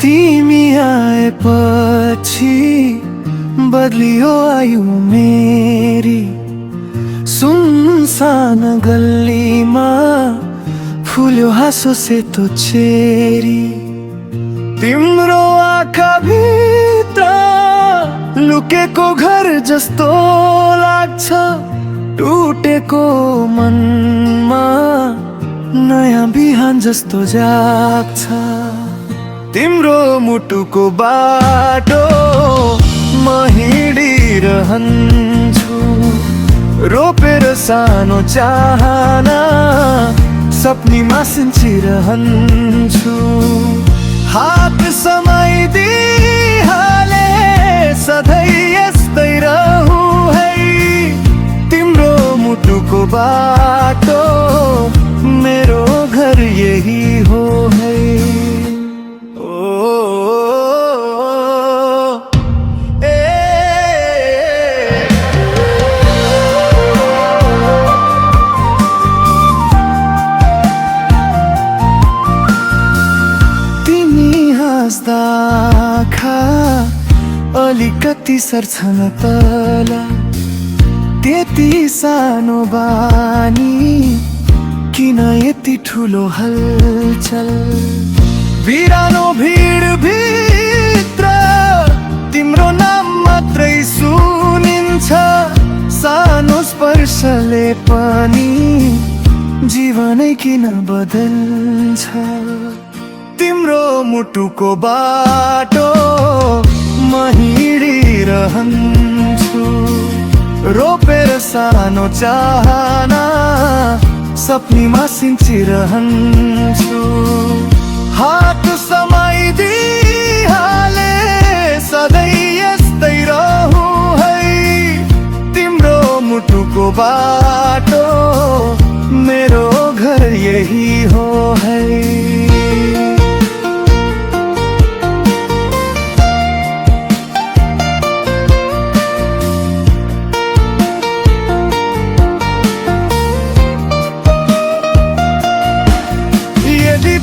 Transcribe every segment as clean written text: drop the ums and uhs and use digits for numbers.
तिमी आएपछि बदलियो आयु मेरी। सुनसान गल्लीमा फुल्यो हाँसो सेतो चेरी। तिम्रो आँखा भित्र लुकेको घर जस्तो लाग्छ। टुटेको मनमा नयाँ बिहान जस्तो जाग्छ। तिम्रो मुटुको बाटो म हिँडिरहन्छु। रोपेर सानो चाहना सपनीमा सिंचिरहन्छु। हात समाइदिहाले सधैँ यस्तै रहूँ है। तिम्रो मुटुको बाटो मेरो घर यही हो है। आँखा अलिकति सर्छन् तल। त्यति सानो बानी किन यति ठुलो हलचल। बिरानो भिड भित्र तिम्रो नाम मात्रै सुनिन्छ। सानो स्पर्शले पनि जीवनै किन बदल्छ। तिम्रो मुटुको बाटो म हिँडिरहन्छु। रोपेर सानो चाहना सपनीमा सिंचिरहन्छु। हात समाइदिहाले सधैँ यस्तै रहूँ है। तिम्रो मुटुको बाटो मेरो घर यही हो है।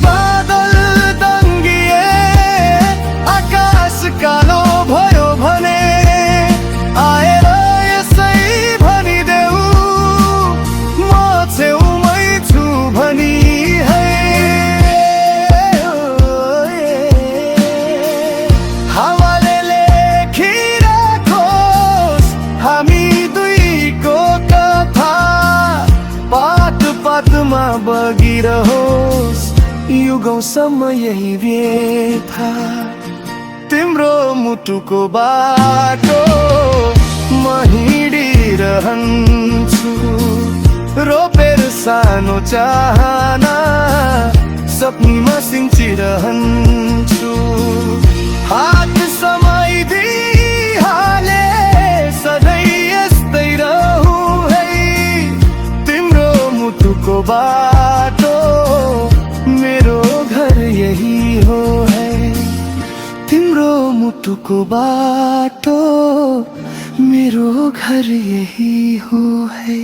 बादल दङ्गिए आकाश कालो भयो भने आएर यसै भनिदेऊ म छेउमै छु भनी है। हावाले लेखिराखोस् हामी दुईको कथा। पात पातमा बगिरहोस् युगौंसम्म यही व्यथा। तिम्रो मुटुको बाटो म हिँडिरहन्छु। रोपेर सानो चाहना सपनीमा सिंचिरहन्छु। हात समाइदिहाले सधैँ यस्तै रहूँ है। तिम्रो मुटुको बाटो मेरो घर यही हो है। तिम्रो मुटुको बाटो मेरो घर यही हो है।